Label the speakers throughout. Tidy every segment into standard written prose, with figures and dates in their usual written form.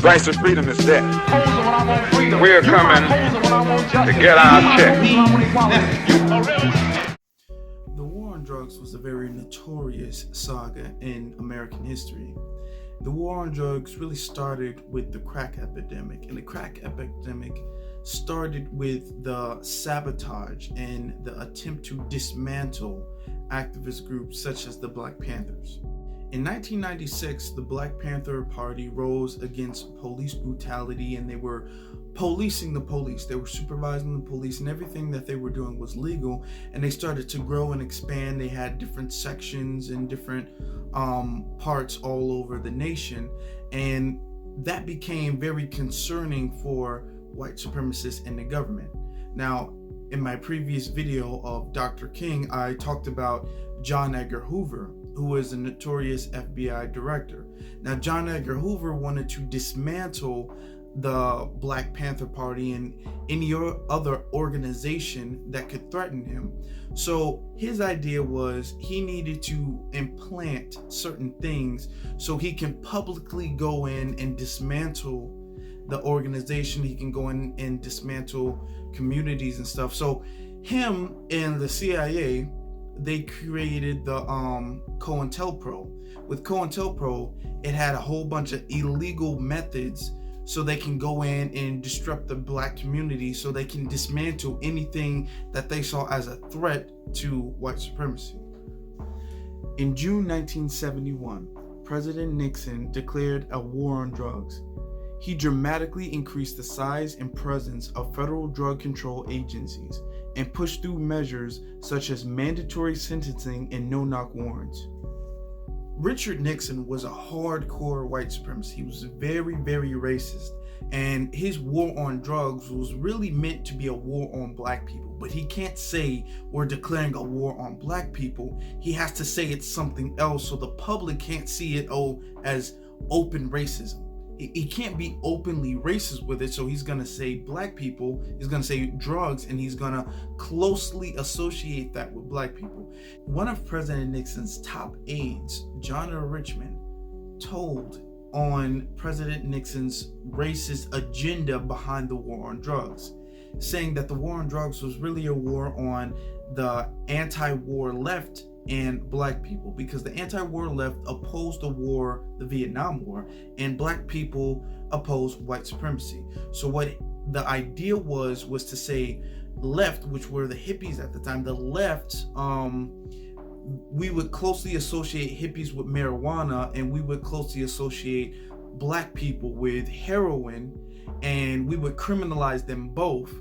Speaker 1: Price of freedom is death. We're coming to get our check.
Speaker 2: The war on drugs was a very notorious saga in American history. The war on drugs really started with the crack epidemic, and the crack epidemic started with the sabotage and the attempt to dismantle activist groups such as the Black Panthers. In 1996, the Black Panther Party rose against police brutality, and they were policing the police. They were supervising the police, and everything that they were doing was legal, and they started to grow and expand. They had different sections and different parts all over the nation, and that became very concerning for white supremacists and the government. Now, in my previous video of Dr. King, I talked about John Edgar Hoover, who was a notorious FBI director. Now, John Edgar Hoover wanted to dismantle the Black Panther Party and any other organization that could threaten him. So his idea was he needed to implant certain things so he can publicly go in and dismantle the organization. He can go in and dismantle communities and stuff. So him and the CIA, they created the COINTELPRO. With COINTELPRO, it had a whole bunch of illegal methods so they can go in and disrupt the Black community, so they can dismantle anything that they saw as a threat to white supremacy. In June 1971, President Nixon declared a war on drugs. He dramatically increased the size and presence of federal drug control agencies and pushed through measures such as mandatory sentencing and no-knock warrants. Richard Nixon was a hardcore white supremacist. He was very, very racist, and his war on drugs was really meant to be a war on Black people. But he can't say we're declaring a war on Black people. He has to say it's something else so the public can't see it as open racism. He can't be openly racist with it, so he's gonna say Black people, he's gonna say drugs, and he's gonna closely associate that with Black people. One of President Nixon's top aides, John Richmond, told on President Nixon's racist agenda behind the war on drugs, saying that the war on drugs was really a war on the anti-war left and Black people, because the anti-war left opposed the war, the Vietnam War, and Black people opposed white supremacy. So what the idea was to say left, which were the hippies at the time, the left, we would closely associate hippies with marijuana, and we would closely associate Black people with heroin, and we would criminalize them both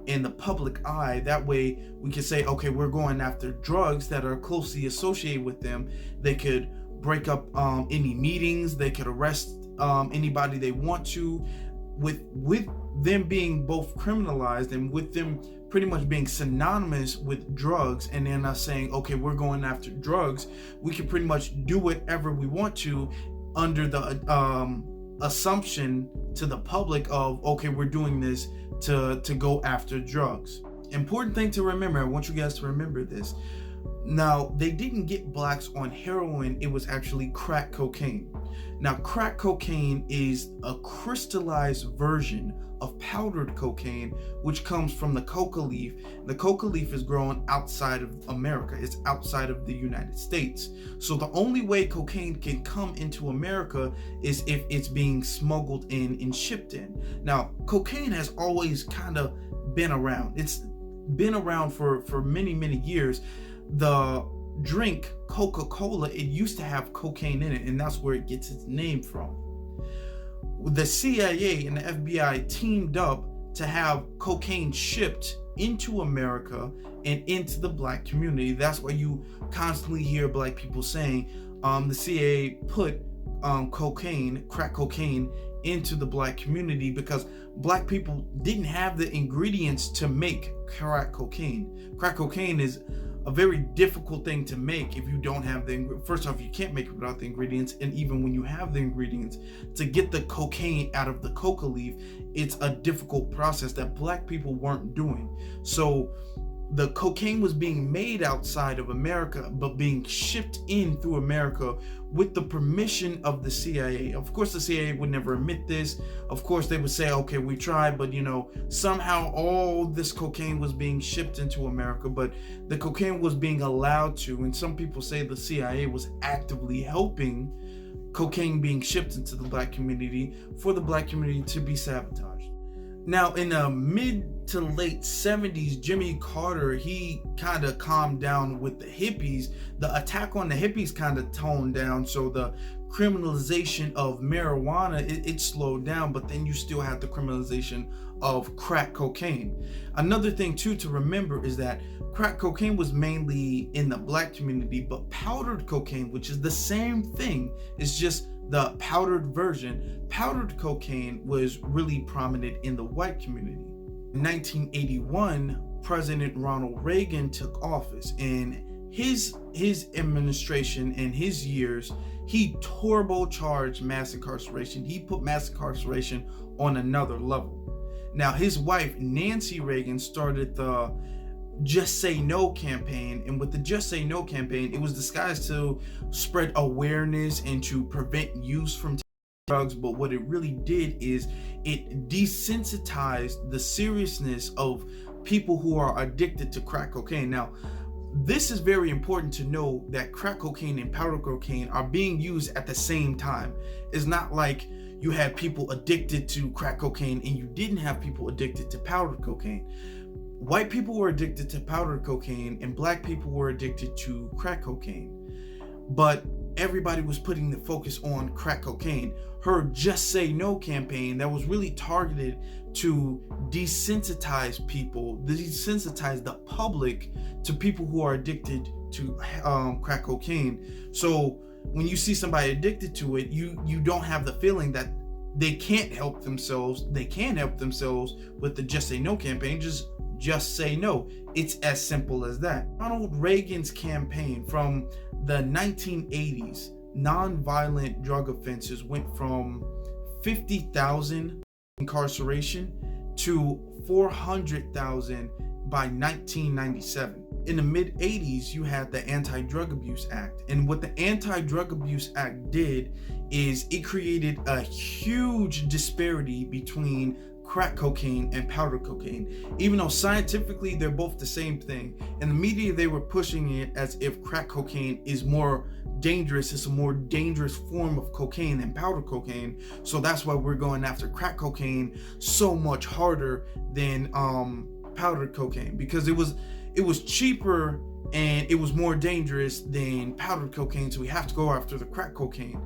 Speaker 2: in the public eye. That way we could say, okay, we're going after drugs that are closely associated with them. They could break up any meetings, they could arrest anybody they want to, with them being both criminalized and with them pretty much being synonymous with drugs, and then us saying, okay, we're going after drugs. We can pretty much do whatever we want to under the assumption to the public of, okay, we're doing this to go after drugs. Important thing to remember, I want you guys to remember this. Now, they didn't get Blacks on heroin, it was actually crack cocaine. Now, crack cocaine is a crystallized version of powdered cocaine, which comes from the coca leaf. The coca leaf is grown outside of America. It's outside of the United States. So the only way cocaine can come into America is if it's being smuggled in and shipped in. Now, cocaine has always kind of been around. It's been around for many, many years. The drink Coca-Cola, it used to have cocaine in it, and that's where it gets its name from. The CIA and the FBI teamed up to have cocaine shipped into America and into the Black community. That's why you constantly hear Black people saying the CIA put crack cocaine into the Black community, because Black people didn't have the ingredients to make crack cocaine. Crack cocaine is a very difficult thing to make if you don't have first off, you can't make it without the ingredients, and even when you have the ingredients, to get the cocaine out of the coca leaf, it's a difficult process that Black people weren't doing. So the cocaine was being made outside of America, but being shipped in through America with the permission of the CIA. Of course, the CIA would never admit this. Of course, they would say, okay, we tried, but somehow all this cocaine was being shipped into America, but the cocaine was being allowed to, and some people say the CIA was actively helping cocaine being shipped into the black community for the black community to be sabotaged. Now, in the mid to late 70s, Jimmy Carter, he kind of calmed down with the hippies. The attack on the hippies kind of toned down, so the criminalization of marijuana, it slowed down, but then you still have the criminalization of crack cocaine. Another thing too to remember is that crack cocaine was mainly in the black community, but powdered cocaine, which is the same thing, is just the powdered version. Powdered cocaine was really prominent in the white community. In 1981, President Ronald Reagan took office, and his administration and his years, he turbocharged mass incarceration. He put mass incarceration on another level. Now, his wife, Nancy Reagan, started the Just Say No campaign, and with the Just Say No campaign, it was disguised to spread awareness and to prevent use from drugs, but what it really did is it desensitized the seriousness of people who are addicted to crack cocaine. Now, this is very important to know, that crack cocaine and powder cocaine are being used at the same time. It's not like you had people addicted to crack cocaine and you didn't have people addicted to powder cocaine. White people were addicted to powder cocaine and black people were addicted to crack cocaine. But everybody was putting the focus on crack cocaine. Her Just Say No campaign that was really targeted to desensitize people, desensitize the public to people who are addicted to crack cocaine. So when you see somebody addicted to it, you don't have the feeling that they can't help themselves. They can help themselves with the Just Say No campaign. Just say no. It's as simple as that. Ronald Reagan's campaign from the 1980s, nonviolent drug offenses went from 50,000 incarceration to 400,000 by 1997. In the mid 80s, you had the Anti-Drug Abuse Act. And what the Anti-Drug Abuse Act did is it created a huge disparity between crack cocaine and powder cocaine, even though scientifically they're both the same thing. In the media, they were pushing it as if crack cocaine is more dangerous. It's a more dangerous form of cocaine than powder cocaine. So that's why we're going after crack cocaine so much harder than powdered cocaine, because it was cheaper and it was more dangerous than powdered cocaine. So we have to go after the crack cocaine.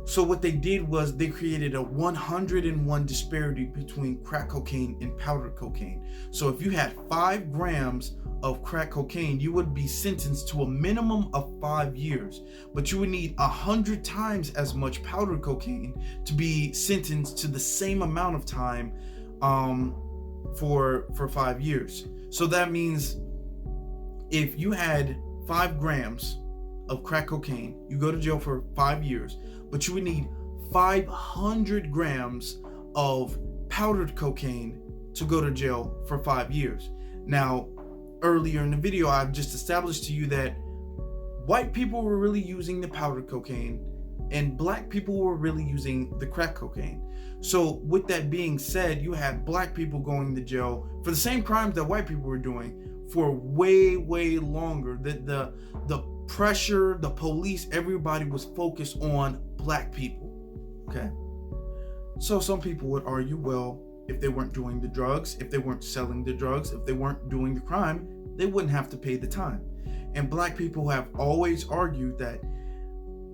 Speaker 2: So what they did was they created a 101 disparity between crack cocaine and powdered cocaine. So if you had 5 grams of crack cocaine, you would be sentenced to a minimum of 5 years, but you would need 100 times as much powdered cocaine to be sentenced to the same amount of time for 5 years. So that means if you had 5 grams of crack cocaine, you go to jail for 5 years, but you would need 500 grams of powdered cocaine to go to jail for 5 years. Now, earlier in the video, I've just established to you that white people were really using the powdered cocaine and black people were really using the crack cocaine. So with that being said, you had black people going to jail for the same crimes that white people were doing for way longer. The pressure, the police, everybody was focused on black people. Okay, so some people would argue, well, if they weren't doing the drugs, if they weren't selling the drugs, if they weren't doing the crime, they wouldn't have to pay the time. And black people have always argued that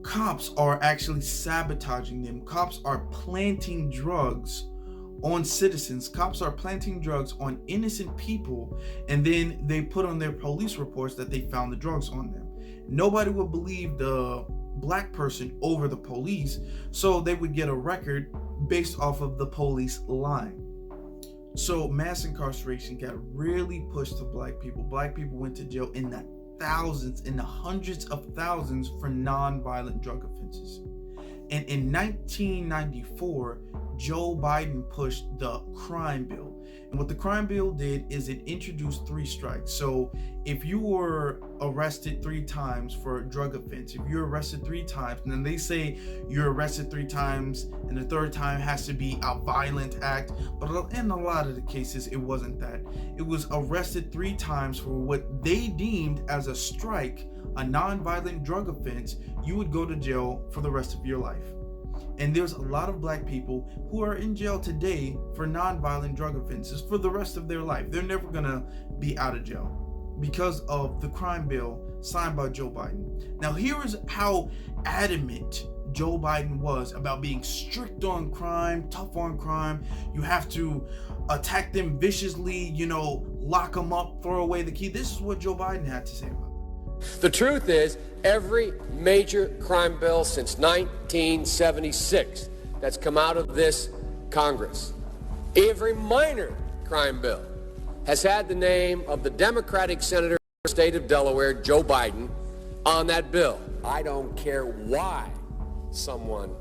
Speaker 2: cops are actually sabotaging them. Cops are planting drugs on citizens. Cops are planting drugs on innocent people, and then they put on their police reports that they found the drugs on them. Nobody would believe the black person over the police, so they would get a record based off of the police lying. So mass incarceration got really pushed to black people. Black people went to jail in the thousands, in the hundreds of thousands for non-violent drug offenses. And in 1994, Joe Biden pushed the crime bill. And what the crime bill did is it introduced 3 strikes. So if you were arrested 3 times for a drug offense, if you're arrested 3 times, and then they say you're arrested 3 times and the 3rd time has to be a violent act, but in a lot of the cases it wasn't that. It was arrested 3 times for what they deemed as a strike, a non-violent drug offense, you would go to jail for the rest of your life. And there's a lot of black people who are in jail today for non-violent drug offenses for the rest of their life. They're never gonna be out of jail because of the crime bill signed by Joe Biden. Now here is how adamant Joe Biden was about being strict on crime, tough on crime. You have to attack them viciously, lock them up, throw away the key. This is what Joe Biden had to say about it.
Speaker 3: The truth is, every major crime bill since 1976 that's come out of this Congress, every minor crime bill has had the name of the Democratic Senator of the state of Delaware, Joe Biden, on that bill. I don't care why someone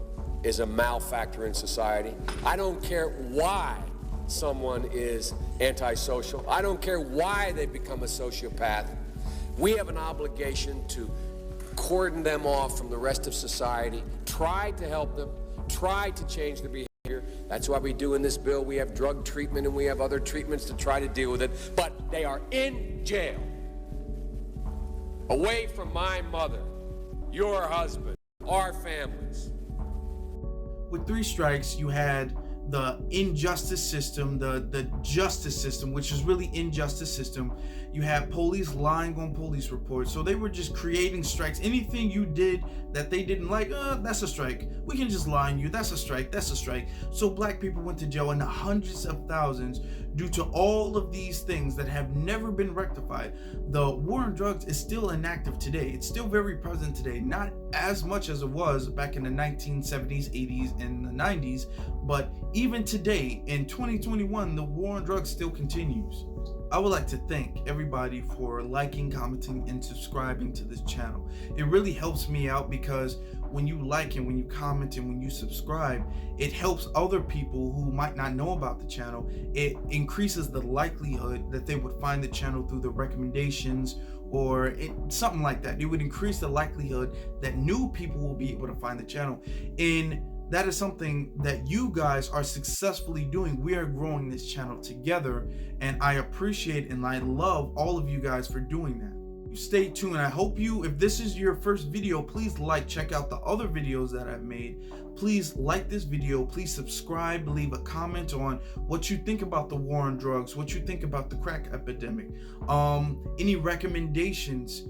Speaker 3: is a malefactor in society. I don't care why someone is antisocial. I don't care why they become a sociopath. We have an obligation to cordon them off from the rest of society, try to help them, try to change their behavior. That's why we do in this bill. We have drug treatment and we have other treatments to try to deal with it. But they are in jail, away from my mother, your husband, our families.
Speaker 2: With 3 strikes, you had the injustice system, the justice system, which is really injustice system. You have police lying on police reports. So they were just creating strikes. Anything you did that they didn't like, that's a strike. We can just lie on you. That's a strike. That's a strike. So black people went to jail in the hundreds of thousands due to all of these things that have never been rectified. The war on drugs is still inactive today. It's still very present today. Not as much as it was back in the 1970s, 80s, and the 90s, but even today in 2021, the war on drugs still continues. I would like to thank everybody for liking, commenting, and subscribing to this channel. It really helps me out because when you like and when you comment and when you subscribe, it helps other people who might not know about the channel. It increases the likelihood that they would find the channel through the recommendations or something like that. It would increase the likelihood that new people will be able to find the channel. And that is something that you guys are successfully doing. We are growing this channel together, and I appreciate and I love all of you guys for doing that. Stay tuned. I hope if this is your first video, please check out the other videos that I've made. Please like this video, please subscribe, leave a comment on what you think about the war on drugs, what you think about the crack epidemic, any recommendations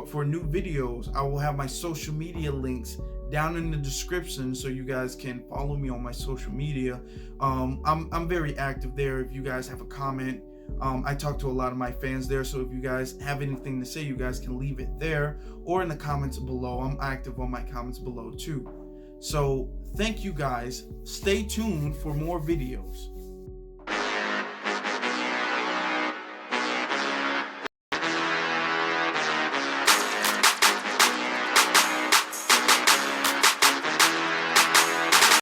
Speaker 2: for new videos. I will have my social media links down in the description so you guys can follow me on my social media. I'm very active there. If you guys have a comment, I talk to a lot of my fans there, so if you guys have anything to say, you guys can leave it there or in the comments below. I'm active on my comments below too. So thank you guys. Stay tuned for more videos.